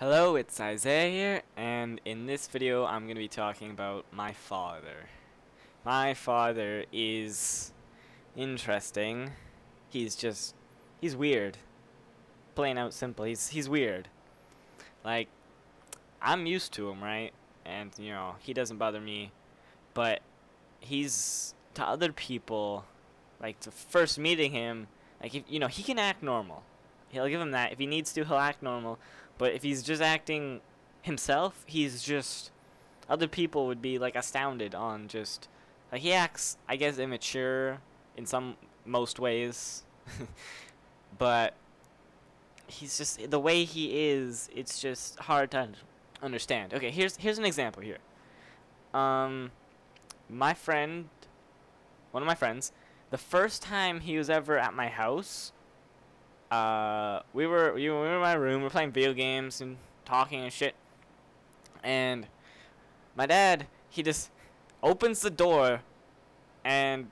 Hello, it's Isaiah here, and in this video I'm going to be talking about my father. My father is interesting. He's weird. Plain out simple, he's weird. Like, I'm used to him, right? And, he doesn't bother me, but he's, to other people, like, to first meeting him, like, if, he can act normal. He'll give him that. If he needs to, he'll act normal. But if he's just acting himself, he's just... Other people would be, like, astounded on just... Like, he acts, I guess, immature in most ways. But he's just... The way he is, it's just hard to understand. Okay, here's an example here. My friend... One of my friends, the first time he was ever at my house... we were in my room, we were playing video games and talking and shit. And my dad, he just opens the door and,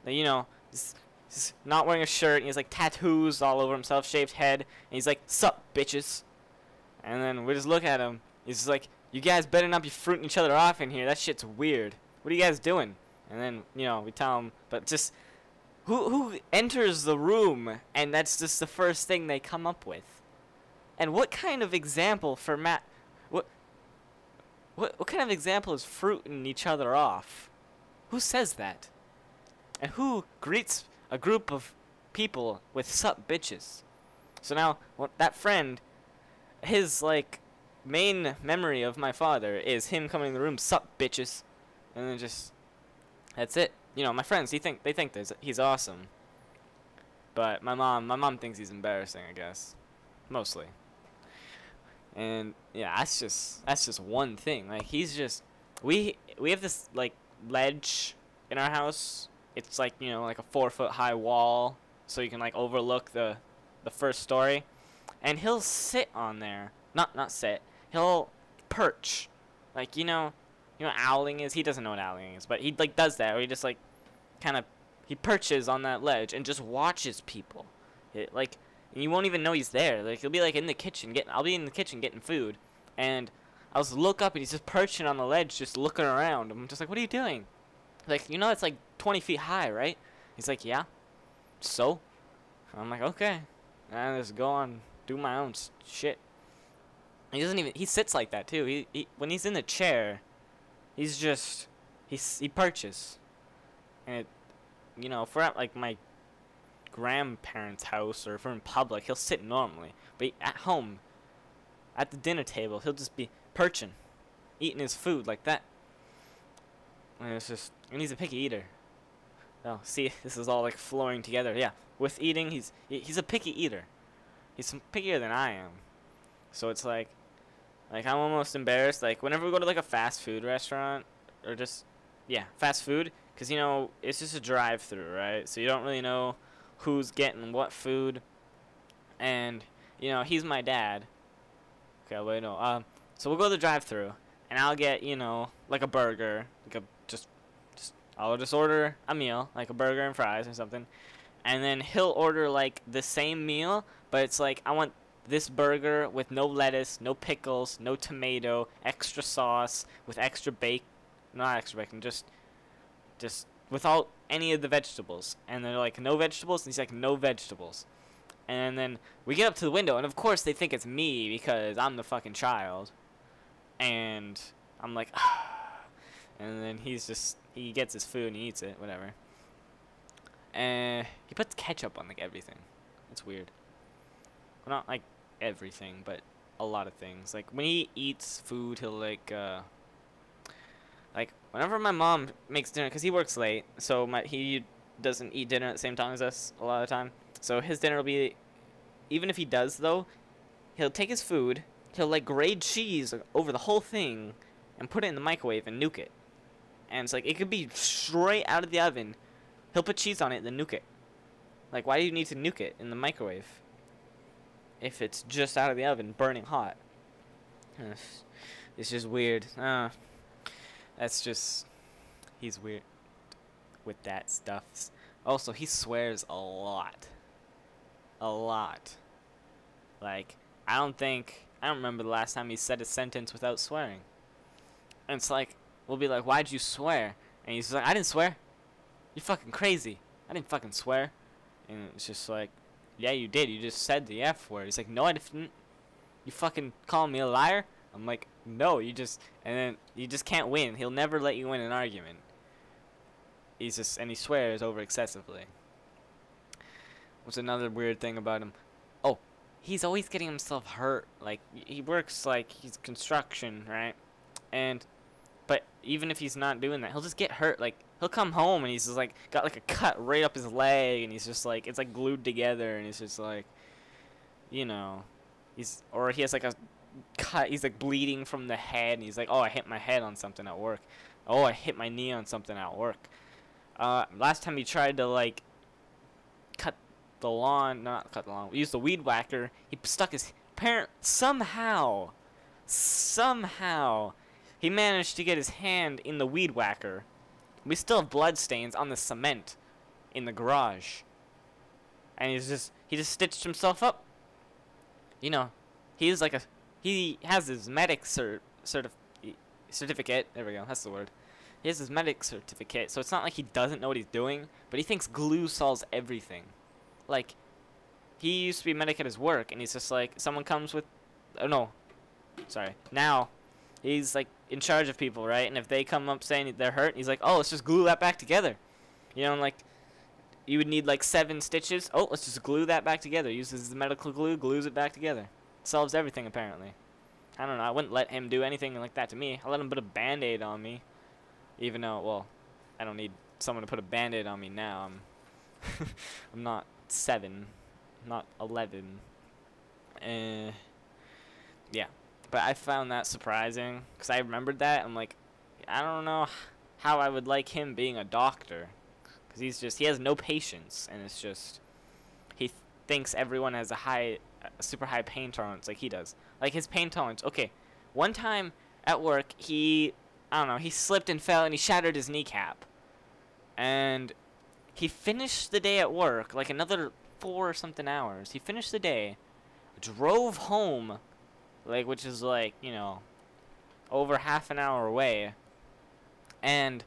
he's not wearing a shirt, and he's like tattoos all over himself, shaved head, and he's like, "Sup, bitches?" And then we just look at him. He's just like, "You guys better not be fruiting each other off in here. That shit's weird. What are you guys doing?" And then, we tell him, but just... Who enters the room and that's just the first thing they come up with? And what kind of example for what kind of example is fruiting each other off? Who says that? And who greets a group of people with "sup bitches"? So now that friend, his like main memory of my father is him coming in the room, "Sup bitches," and then just that's it. My friends, they think he's awesome. But my mom thinks he's embarrassing, I guess. Mostly. And yeah, that's just one thing. Like, he's just... We have this, like, ledge in our house. It's like, like a 4-foot high wall, so you can, like, overlook the first story. And he'll sit on there. Not sit. He'll perch. Like, you know what owling is? He doesn't know what owling is, but he, like, does that, or he just, like, he perches on that ledge and just watches people. Like, you won't even know he's there. Like, he'll be like in the kitchen I'll be in the kitchen getting food, and I'll just look up and he's just perching on the ledge, just looking around. I'm just like, "What are you doing?" Like, it's like 20 feet high, right? He's like, "Yeah." So I'm like, "Okay," and I just go on, do my own shit. He sits like that too. When he's in the chair, he perches. And if we're at like my grandparents' house or if we're in public, he'll sit normally. But at home, at the dinner table, he'll just be perching, eating his food like that. And he's a picky eater. Oh, see, this is all like flowing together. Yeah, with eating, he's a picky eater. He's pickier than I am. So it's like I'm almost embarrassed. Like, whenever we go to like a fast food restaurant or just fast food. Because, it's just a drive-through, right? So you don't really know who's getting what food. And, he's my dad. Okay, wait, no. So we'll go to the drive-through. And I'll get, like a burger. I'll just order a meal. Like a burger and fries or something. And then he'll order, like, the same meal. But it's like, I want this burger with no lettuce, no pickles, no tomato, extra sauce, with extra bacon. Not extra bacon, just without any of the vegetables. And they're like, "No vegetables?" And he's like, "No vegetables." And then we get up to the window, and of course they think it's me because I'm the fucking child. And I'm like, ah. And then he gets his food and he eats it, whatever. And he puts ketchup on like everything. It's weird. Well, not like everything, but a lot of things. Like, when he eats food, he'll like whenever my mom makes dinner, because he works late, so he doesn't eat dinner at the same time as us a lot of the time. So his dinner will be, even if he does though, he'll take his food, he'll like grate cheese over the whole thing, and put it in the microwave and nuke it. And it's like, it could be straight out of the oven. He'll put cheese on it, then nuke it. Like, why do you need to nuke it in the microwave if it's just out of the oven, burning hot? It's just weird. He's weird with that stuff. Also, he swears a lot. Like, I don't think I don't remember the last time he said a sentence without swearing. And it's like, we'll be like, why'd you swear? And he's like, I didn't swear. You're fucking crazy. I didn't fucking swear. And it's just like, yeah, you did. You just said the F word. He's like, no, I didn't. You fucking calling me a liar? I'm like, no, you just, and then you just can't win. He'll never let you win an argument. He's just, and he swears over excessively. What's another weird thing about him? Oh, he's always getting himself hurt. Like, he works like he's construction, right? And, but even if he's not doing that, he'll just get hurt. Like, he'll come home and he's just like, got like a cut right up his leg, and he's just like, it's like glued together, and he's just like, you know, or he has like a cut, he's like bleeding from the head, and he's like, oh, I hit my head on something at work. Oh, I hit my knee on something at work. Last time he tried to like cut the lawn, not cut the lawn, use the weed whacker, he stuck his parent, somehow he managed to get his hand in the weed whacker. We still have blood stains on the cement in the garage, and he just stitched himself up. You know, he has his medic certificate. There we go, that's the word. He has his medic certificate, so it's not like he doesn't know what he's doing, but he thinks glue solves everything. Like, he used to be a medic at his work, and he's just like, someone comes with, oh no, sorry, now he's like in charge of people, right? And if they come up saying they're hurt, he's like, oh, let's just glue that back together. You know, and like, you would need like 7 stitches. Oh, let's just glue that back together. Uses the medical glue, glues it back together. Solves everything, apparently. I don't know, I wouldn't let him do anything like that to me. I let him put a band-aid on me. Even though, well, I don't need someone to put a band-aid on me now. I'm not 7, not 11. Yeah, but I found that surprising, because I remembered that. I'm like, I don't know how I would like him being a doctor, because he has no patience, and it's just, he thinks everyone has a super high pain tolerance like he does. Like, his pain tolerance, okay, one time at work, I don't know, he slipped and fell and he shattered his kneecap. And he finished the day at work, like another 4 or something hours. He finished the day, drove home, like, which is like, you know, over half an hour away. And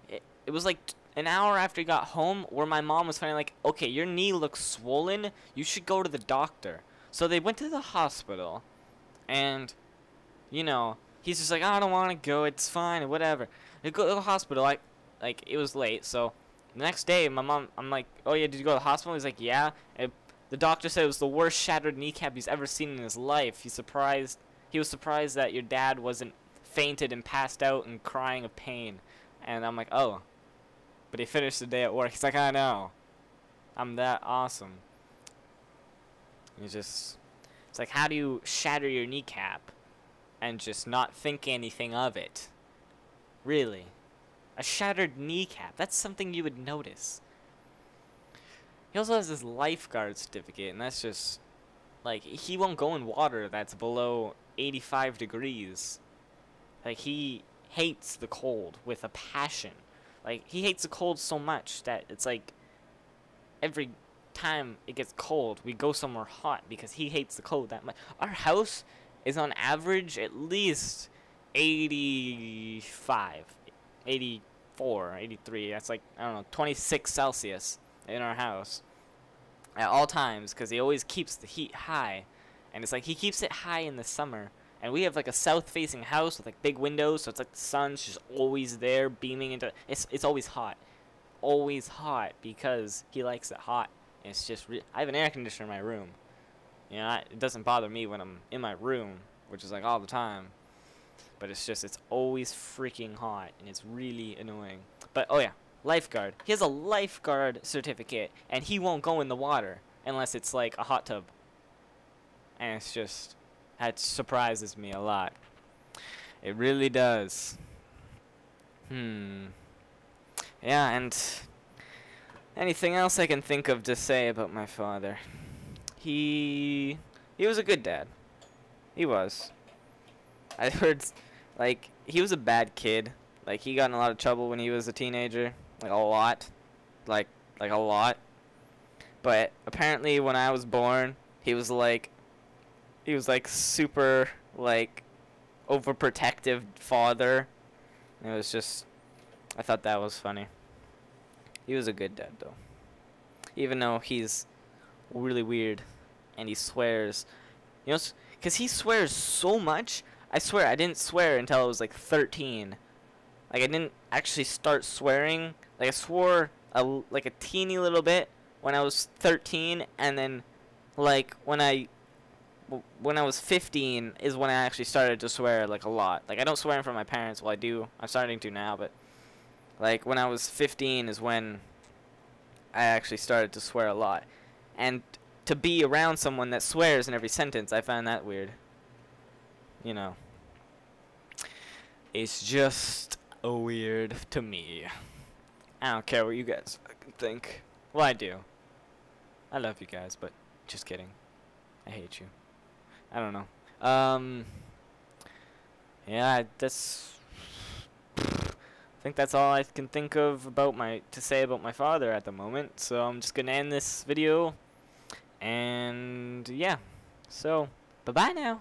it was like an hour after he got home where my mom was finally like, okay, your knee looks swollen, you should go to the doctor. So they went to the hospital, and, you know, he's just like, oh, I don't want to go, it's fine, whatever. They go to the hospital, like it was late, so the next day, my mom, I'm like, oh yeah, did you go to the hospital? He's like, yeah. And the doctor said it was the worst shattered kneecap he's ever seen in his life. He was surprised that your dad wasn't fainted and passed out and crying of pain. And I'm like, oh. But he finished the day at work. He's like, I know. I'm that awesome. It's like, how do you shatter your kneecap and just not think anything of it? Really? A shattered kneecap, that's something you would notice. He also has this lifeguard certificate, and that's just, like, he won't go in water that's below 85 degrees. Like, he hates the cold with a passion. Like, he hates the cold so much that it's like, every time it gets cold, we go somewhere hot because he hates the cold that much. Our house is on average at least 85, 84, 83. That's like, I don't know, 26 Celsius in our house at all times, because he always keeps the heat high. And it's like, he keeps it high in the summer. And we have like a south-facing house with like big windows, so it's like the sun's just always there beaming into. It's always hot, because he likes it hot. And it's just I have an air conditioner in my room. You know, it doesn't bother me when I'm in my room, which is like all the time. But it's always freaking hot, and it's really annoying. But oh yeah, lifeguard. He has a lifeguard certificate, and he won't go in the water unless it's like a hot tub. And it's just, that surprises me a lot. It really does. Yeah, and anything else I can think of to say about my father? He was a good dad. He was. I heard, like, he was a bad kid. Like, he got in a lot of trouble when he was a teenager. Like, a lot. Like a lot. But apparently when I was born, he was like, he was like super like overprotective father. It was just, I thought that was funny. He was a good dad though, even though he's really weird and he swears, you know, because he swears so much. I swear I didn't swear until I was like 13. Like I didn't actually start swearing. Like I swore like a teeny little bit when I was 13, and then like when I was 15 is when I actually started to swear like a lot. Like I don't swear in front of my parents. Well, I do. I'm starting to now, but like when I was 15 is when I actually started to swear a lot. And to be around someone that swears in every sentence, I found that weird. You know, it's just weird to me. I don't care what you guys fucking think. Well, I do. I love you guys, but just kidding. I hate you. I don't know. Yeah, that's. I think that's all I can think of about to say about my father at the moment. So I'm just gonna end this video, and yeah. So bye bye now.